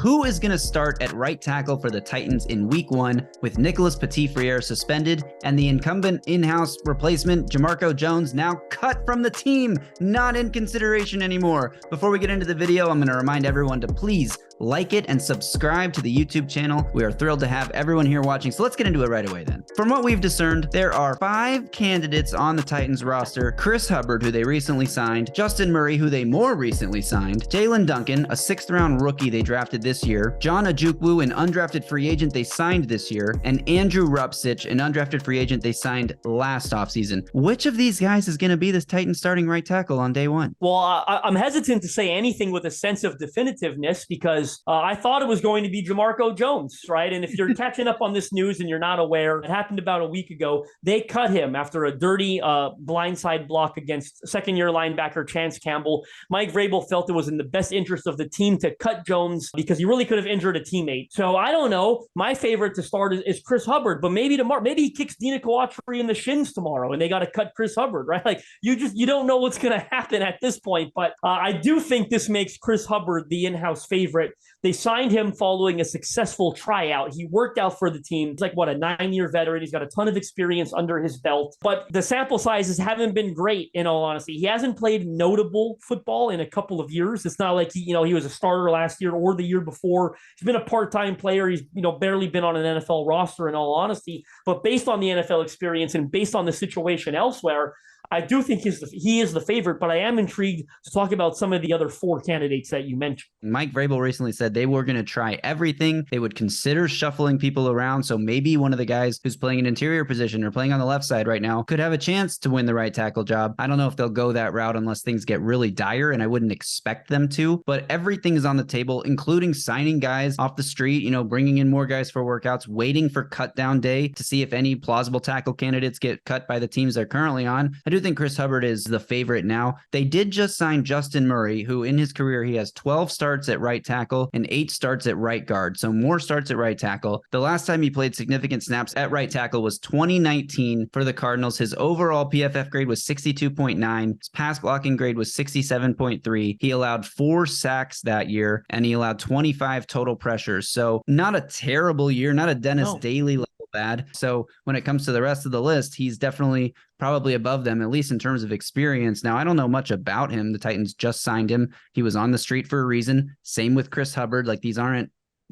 who is going to start at right tackle for the Titans in week 1 with Nicholas Petit-Frere suspended and the incumbent in-house replacement, Jamarco Jones, now cut from the team, not in consideration anymore. Before we get into the video, I'm going to remind everyone to please like it and subscribe to the YouTube channel. We are thrilled to have everyone here watching, so let's get into it right away then. From what we've discerned, there are 5 candidates on the Titans roster: Chris Hubbard, who they recently signed; Justin Murray, who they more recently signed; Jaelyn Duncan, a 6th-round rookie they drafted this year; John Ojukwu, an undrafted free agent they signed this year; and Andrew Rupcich, an undrafted free agent they signed last offseason. Which of these guys is going to be this Titans starting right tackle on day 1? Well, I'm hesitant to say anything with a sense of definitiveness because I thought it was going to be Jamarco Jones, right? And if you're catching up on this news and you're not aware, it happened about a week ago. They cut him after a dirty blindside block against second-year linebacker Chance Campbell. Mike Vrabel felt it was in the best interest of the team to cut Jones because he really could have injured a teammate. So I don't know. My favorite to start is Chris Hubbard, but maybe tomorrow, maybe he kicks Dina Kawatri in the shins tomorrow and they got to cut Chris Hubbard, right? Like you don't know what's going to happen at this point, but I do think this makes Chris Hubbard the in-house favorite. They signed him following a successful tryout. He worked out for the team. He's like, a 9-year veteran. He's got a ton of experience under his belt, but the sample sizes haven't been great, in all honesty. He hasn't played notable football in a couple of years. It's not like he was a starter last year or the year before. He's been a part-time player. He's, barely been on an NFL roster, in all honesty, but based on the NFL experience and based on the situation elsewhere, I do think he is the favorite, but I am intrigued to talk about some of the other 4 candidates that you mentioned. Mike Vrabel recently said they were going to try everything. They would consider shuffling people around. So maybe one of the guys who's playing an interior position or playing on the left side right now could have a chance to win the right tackle job. I don't know if they'll go that route unless things get really dire, and I wouldn't expect them to, but everything is on the table, including signing guys off the street, bringing in more guys for workouts, waiting for cut down day to see if any plausible tackle candidates get cut by the teams they're currently on. I do think Chris Hubbard is the favorite now. They did just sign Justin Murray, who in his career, he has 12 starts at right tackle and 8 starts at right guard. So more starts at right tackle. The last time he played significant snaps at right tackle was 2019 for the Cardinals. His overall PFF grade was 62.9. His pass blocking grade was 67.3. He allowed 4 sacks that year, and he allowed 25 total pressures. So not a terrible year, not a Dennis Daly level bad. So when it comes to the rest of the list, he's definitely probably above them, at least in terms of experience. Now, I don't know much about him. The Titans just signed him. He was on the street for a reason. Same with Chris Hubbard. Like, these aren't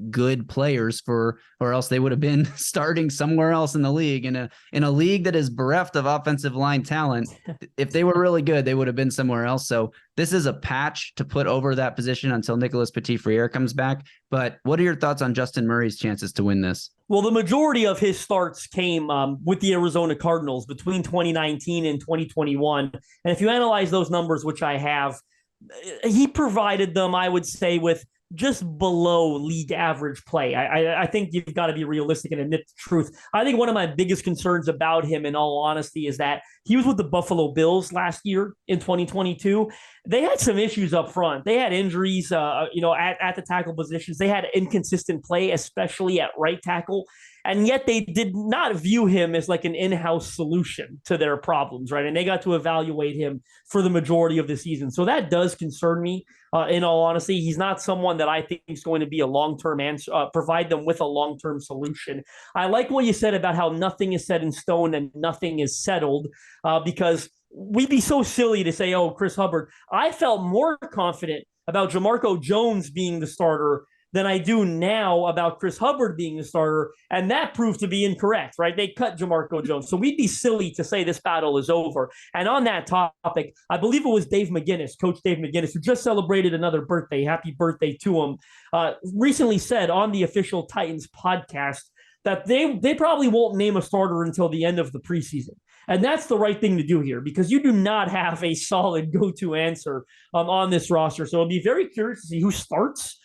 good players or else they would have been starting somewhere else in the league, in a league that is bereft of offensive line talent. If they were really good, they would have been somewhere else. So this is a patch to put over that position until Nicholas Petit-Frere comes back. But what are your thoughts on Justin Murray's chances to win this? Well, the majority of his starts came with the Arizona Cardinals between 2019 and 2021. And if you analyze those numbers, which I have, he provided them, I would say, with just below league average play. I think you've got to be realistic and admit the truth. I think one of my biggest concerns about him, in all honesty, is that he was with the Buffalo Bills last year in 2022. They had some issues up front. They had injuries, at the tackle positions. They had inconsistent play, especially at right tackle. And yet they did not view him as like an in-house solution to their problems, right? And they got to evaluate him for the majority of the season. So that does concern me, in all honesty. He's not someone that I think is going to be a long-term answer, provide them with a long-term solution. I like what you said about how nothing is set in stone and nothing is settled, because we'd be so silly to say, Chris Hubbard. I felt more confident about Jamarco Jones being the starter than I do now about Chris Hubbard being the starter, and that proved to be incorrect, right? They cut Jamarco Jones. So we'd be silly to say this battle is over. And on that topic, I believe it was Dave McGinnis, Coach Dave McGinnis, who just celebrated another birthday. Happy birthday to him. Recently said on the official Titans podcast that they probably won't name a starter until the end of the preseason. And that's the right thing to do here, because you do not have a solid go-to answer on this roster. So I'll be very curious to see who starts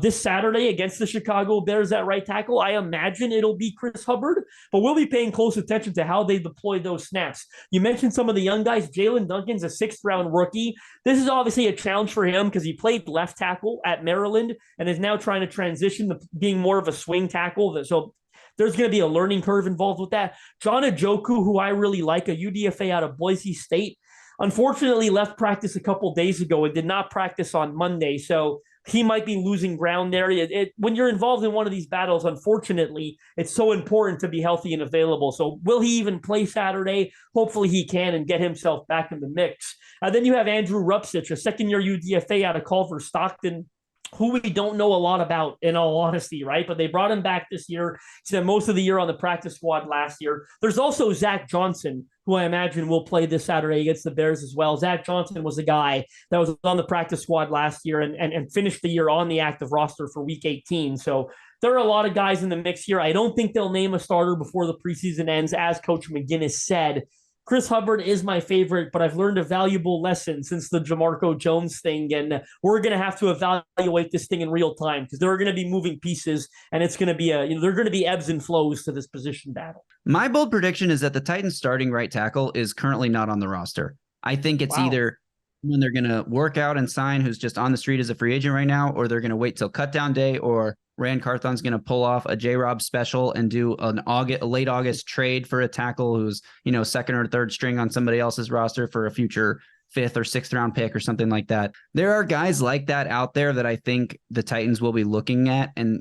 this Saturday against the Chicago Bears at right tackle. I imagine it'll be Chris Hubbard, but we'll be paying close attention to how they deploy those snaps. You mentioned some of the young guys. Jaelyn Duncan's a 6th-round rookie. This is obviously a challenge for him because he played left tackle at Maryland and is now trying to transition to being more of a swing tackle. So there's going to be a learning curve involved with that. John Ojukwu, who I really like, a UDFA out of Boise State, unfortunately left practice a couple days ago and did not practice on Monday. So he might be losing ground there. When you're involved in one of these battles, unfortunately, it's so important to be healthy and available. So will he even play Saturday? Hopefully he can and get himself back in the mix. Then you have Andrew Rupcich, a second-year UDFA out of Culver Stockton, who we don't know a lot about, in all honesty, right? But they brought him back this year. He spent most of the year on the practice squad last year. There's also Zack Johnson, who I imagine will play this Saturday against the Bears as well. Zack Johnson was a guy that was on the practice squad last year and finished the year on the active roster for Week 18. So there are a lot of guys in the mix here. I don't think they'll name a starter before the preseason ends, as Coach McGinnis said. Chris Hubbard is my favorite, but I've learned a valuable lesson since the Jamarco Jones thing, and we're going to have to evaluate this thing in real time because there are going to be moving pieces, and it's going to be there are going to be ebbs and flows to this position battle. My bold prediction is that the Titans starting right tackle is currently not on the roster. I think it's either when they're going to work out and sign who's just on the street as a free agent right now, or they're going to wait till cutdown day, or Rand Carthon's going to pull off a J-Rob special and do a late August trade for a tackle who's, second or third string on somebody else's roster for a future 5th or 6th round pick or something like that. There are guys like that out there that I think the Titans will be looking at, and,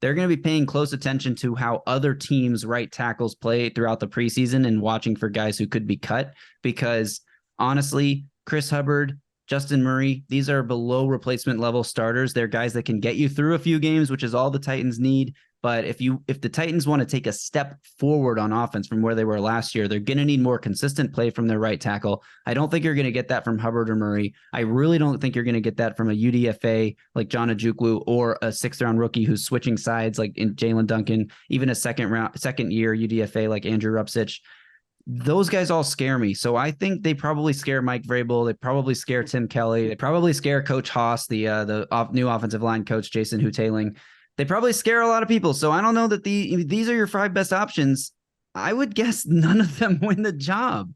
they're going to be paying close attention to how other teams' right tackles play throughout the preseason and watching for guys who could be cut, because honestly, Chris Hubbard, Justin Murray, these are below replacement level starters. They're guys that can get you through a few games, which is all the Titans need. But if the Titans want to take a step forward on offense from where they were last year, they're going to need more consistent play from their right tackle. I don't think you're going to get that from Hubbard or Murray. I really don't think you're going to get that from a UDFA like John Ojukwu or a 6th round rookie who's switching sides like in Jaelyn Duncan, even a second year UDFA like Andrew Rupcich. Those guys all scare me. So I think they probably scare Mike Vrabel. They probably scare Tim Kelly. They probably scare Coach Haas, the new offensive line coach, Jason Hutailing. They probably scare a lot of people. So I don't know that these are your 5 best options. I would guess none of them win the job.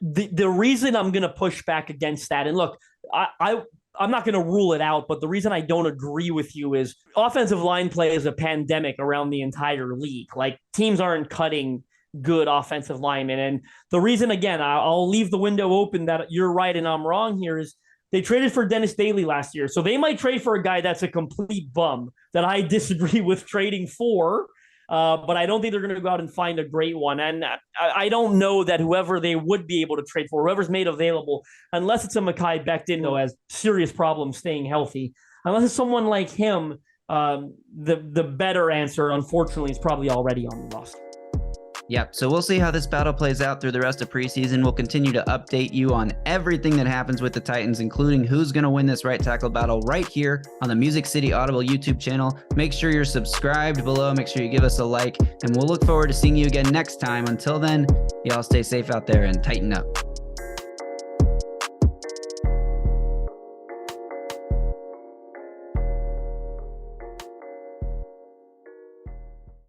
The reason I'm going to push back against that, and look, I'm not going to rule it out, but the reason I don't agree with you is offensive line play is a pandemic around the entire league. Like, teams aren't cutting good offensive linemen. And the reason, again, I'll leave the window open that you're right and I'm wrong here, is they traded for Dennis Daly last year. So they might trade for a guy that's a complete bum that I disagree with trading for. But I don't think they're going to go out and find a great one. And I don't know that whoever they would be able to trade for, whoever's made available, unless it's a Mekhi Becton, who has serious problems staying healthy, unless it's someone like him, the better answer, unfortunately, is probably already on the roster. Yep. So we'll see how this battle plays out through the rest of preseason. We'll continue to update you on everything that happens with the Titans, including who's going to win this right tackle battle right here on the Music City Audible YouTube channel. Make sure you're subscribed below. Make sure you give us a like, and we'll look forward to seeing you again next time. Until then, y'all stay safe out there and tighten up.